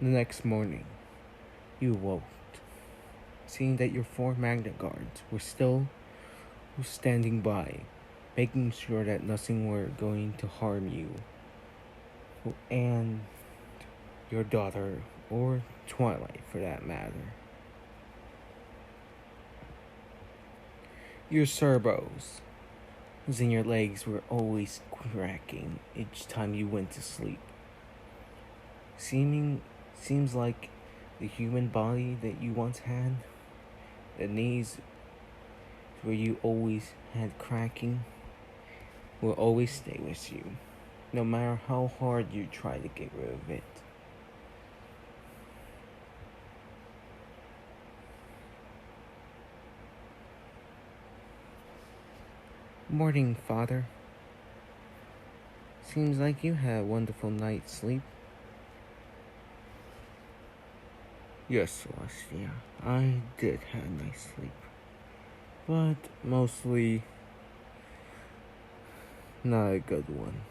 The next morning, you awoke, seeing that your 4 magnet guards were still standing by, making sure that nothing were going to harm you and your daughter, or Twilight for that matter. Your servos in your legs were always cracking each time you went to sleep. Seems like the human body that you once had, the knees where you always had cracking, will always stay with you, no matter how hard you try to get rid of it. Morning, Father. Seems like you had a wonderful night's sleep. Yes, Celestia, I did have a nice sleep. But mostly not a good one.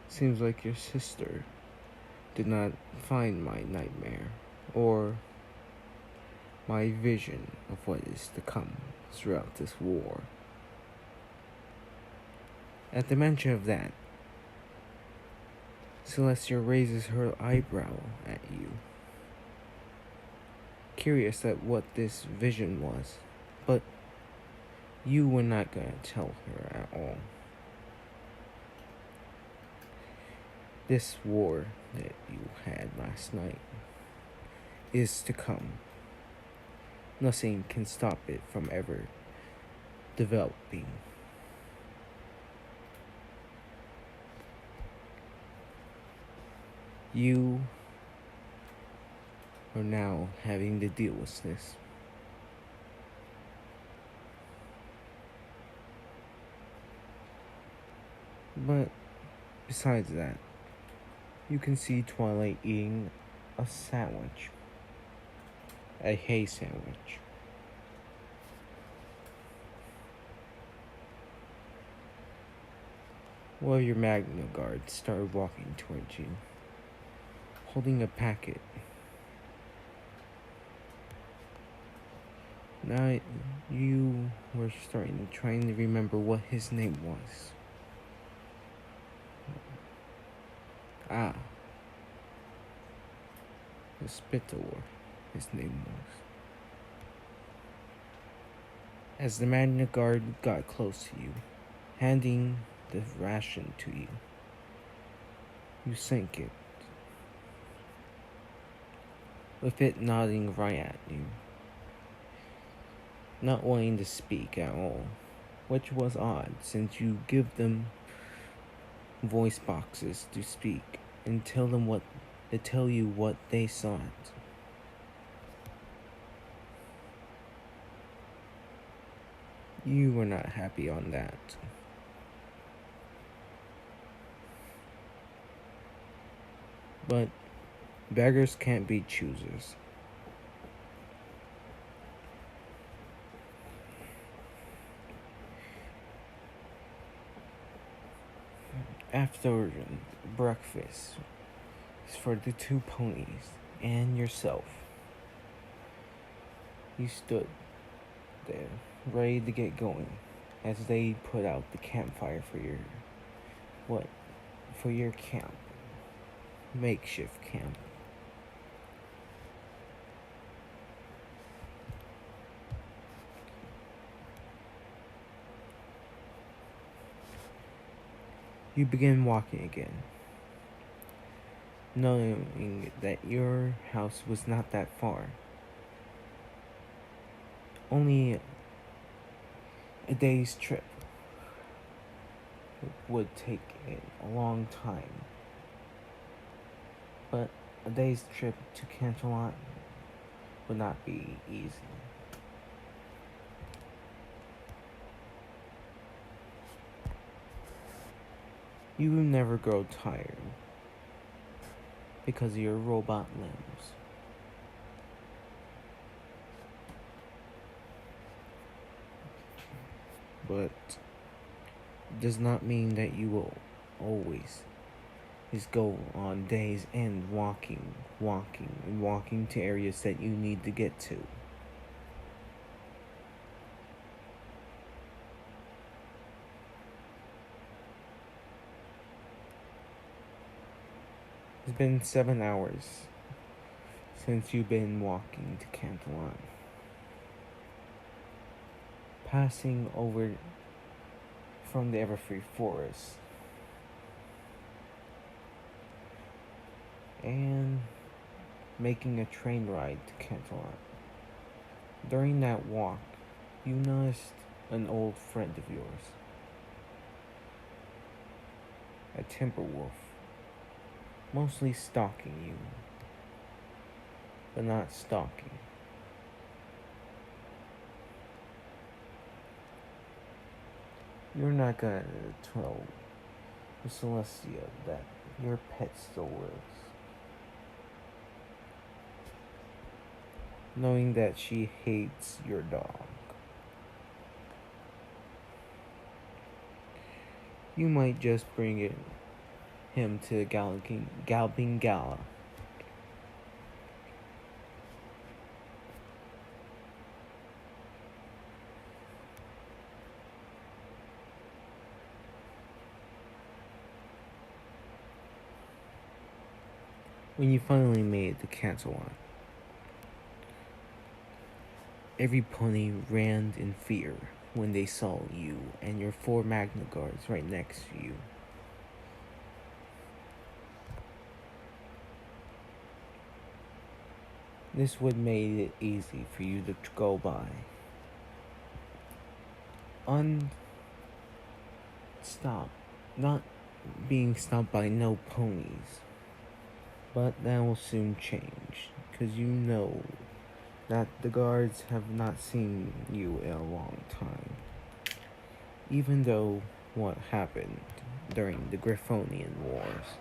Seems like your sister did not find my nightmare, or my vision of what is to come throughout this war. At the mention of that, Celestia raises her eyebrow at you, curious at what this vision was, but you were not going to tell her at all. This war that you had last night is to come. Nothing can stop it from ever developing. You are now having to deal with this. But besides that, you can see Twilight eating a sandwich. A hay sandwich. One of your Magna guards started walking towards you, holding a packet. Now you were trying to remember what his name was. The Spitor, his name was. As the Magna Guard got close to you, handing the ration to you, you sank it, with it nodding right at you, not wanting to speak at all, which was odd since you give them voice boxes to speak and tell you what they sought. You were not happy on that. But beggars can't be choosers. After breakfast, for the 2 ponies and yourself, you stood there, ready to get going, as they put out the campfire for your camp, makeshift camp. You begin walking again, knowing that your house was not that far. Only a day's trip would take a long time, but a day's trip to Canterlot would not be easy. You will never grow tired because of your robot limbs. But does not mean that you will always Just go on days and walking, and walking to areas that you need to get to. It's been 7 hours since you've been walking to Canterlot, passing over from the Everfree Forest, and making a train ride to Canterlot. During that walk, you noticed an old friend of yours, a timber wolf, mostly stalking you, but not stalking. You're not gonna tell the Celestia that your pet still lives, knowing that she hates your dog. You might just bring him to the Galloping Gala. When you finally made it to Canterlot, every pony ran in fear when they saw you and your 4 Magna Guards right next to you. This would made it easy for you to go by. Unstopped, not being stopped by no ponies. But that will soon change, because you know that the guards have not seen you in a long time. Even though what happened during the Griffonian Wars.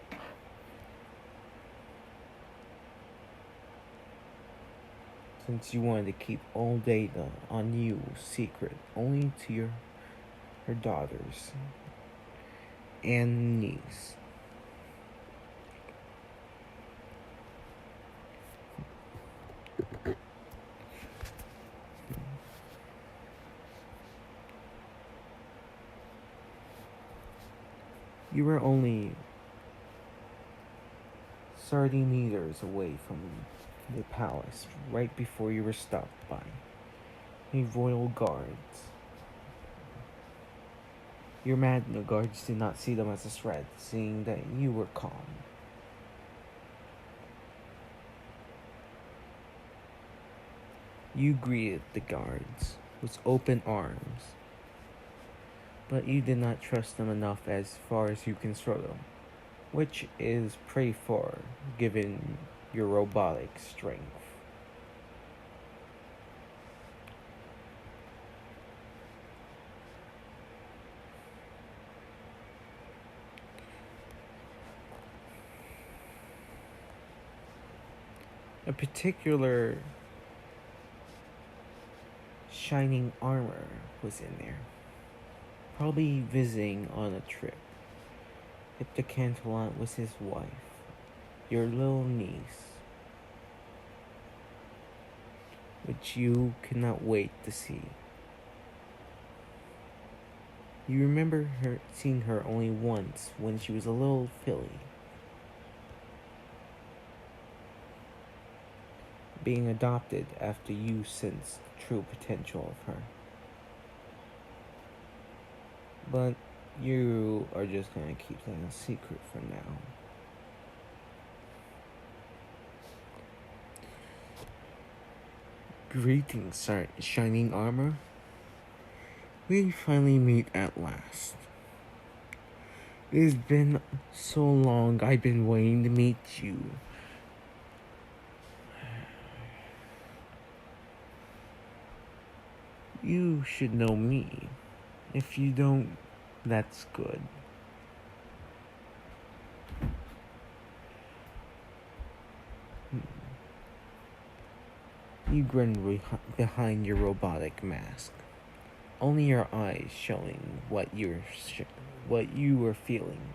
Since you wanted to keep all data on you secret only to her daughters and niece. You were only 30 meters away from the palace right before you were stopped by a royal guards. Your Magna Guards did not see them as a threat, seeing that you were calm. You greeted the guards with open arms, but you did not trust them enough as far as you can throw them, which is pretty far given your robotic strength. A particular shining armor was in there, probably visiting on a trip. If the Canterlot was his wife, your little niece, which you cannot wait to see. You remember seeing her only once when she was a little filly, being adopted after you sensed the true potential of her. But you are just gonna keep that a secret for now. Greetings, shining armor. We finally meet at last. It has been so long I've been waiting to meet you. You should know me. If you don't, that's good. You grin behind your robotic mask. Only your eyes showing what you were feeling.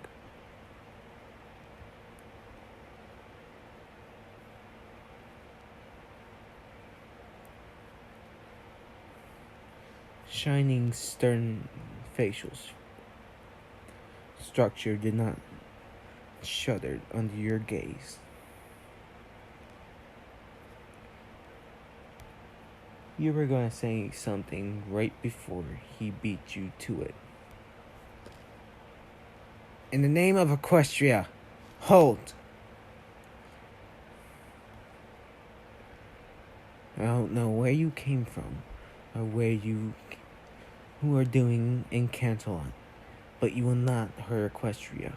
shining stern facial structure did not shudder under your gaze. You were gonna say something right before he beat you to it. In the name of Equestria, hold! I don't know where you came from, or who are doing in Canterlot, but you will not hurt Equestria.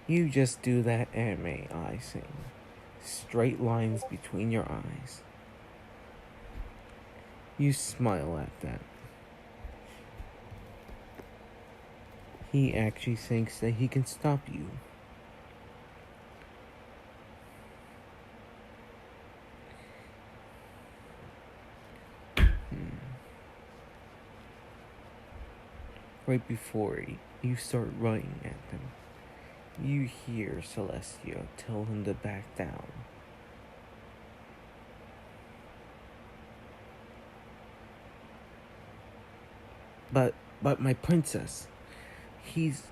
You just do that anime eye thing. Straight lines between your eyes. You smile at that. He actually thinks that he can stop you. Right before you start running at them, you hear Celestia tell him to back down. But my princess, he's...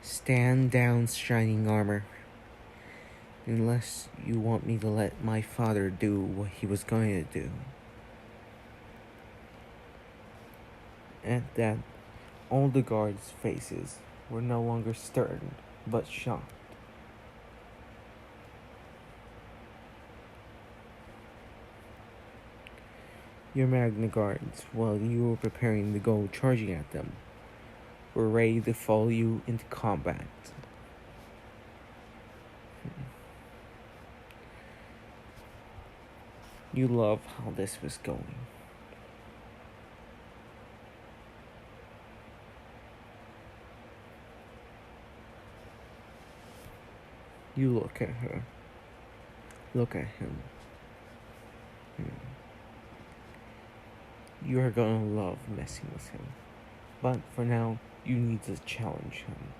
Stand down, shining armor. Unless you want me to let my father do what he was going to do. At that, all the guards' faces were no longer stern, but shocked. Your Magna Guards, while you were preparing to go charging at them, were ready to follow you into combat. You love how this was going. You look at her. Look at him. You are gonna love messing with him. But for now, you need to challenge him.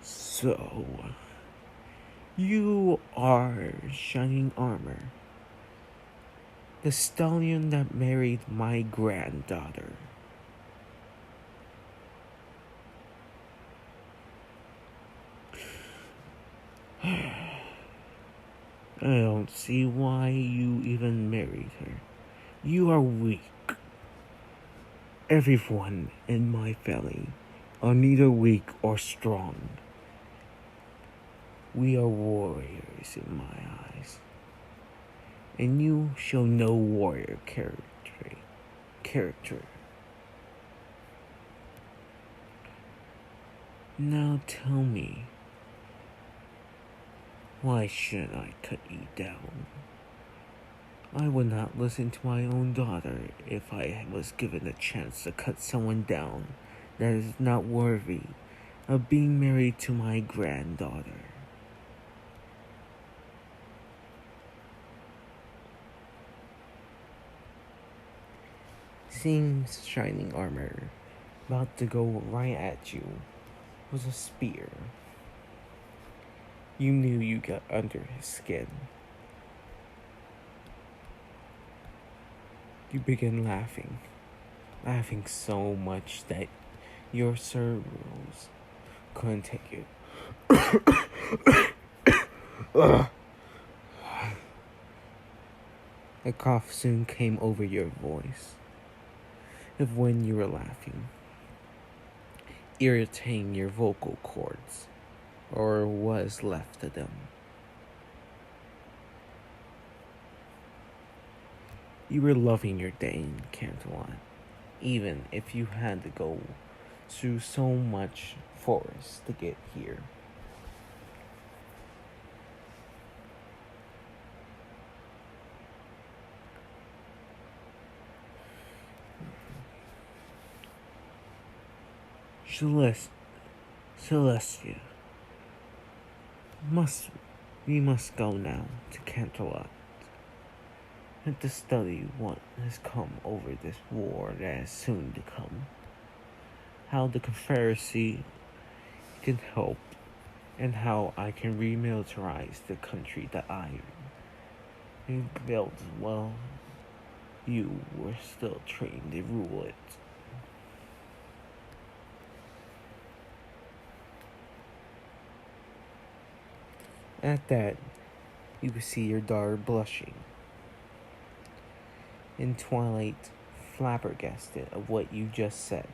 So, you are Shining Armor, the stallion that married my granddaughter. I don't see why you even married her. You are weak. Everyone in my family are neither weak or strong. We are warriors in my eyes. And you show no warrior character. Now tell me, why should I cut you down? I would not listen to my own daughter if I was given a chance to cut someone down that is not worthy of being married to my granddaughter. Seeing Shining Armor about to go right at you was a spear. You knew you got under his skin. You began laughing so much that your cerebrals couldn't take it. A cough soon came over your voice of when you were laughing, irritating your vocal cords, or was left of them. You were loving your day in Canterlot, even if you had to go through so much forest to get here. Celestia, we must go now to Canterlot and to study what has come over this war that is soon to come. How the Confederacy can help and how I can remilitarize the country that I built while you were still trained to rule it. At that, you could see your daughter blushing, in Twilight flabbergasted of what you just said.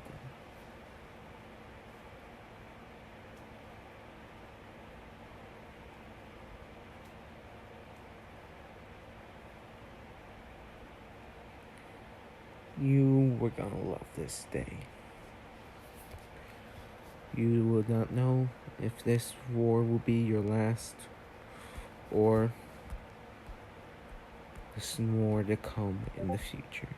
You were gonna love this day. You would not know if this war will be your last or there's more to come in the future.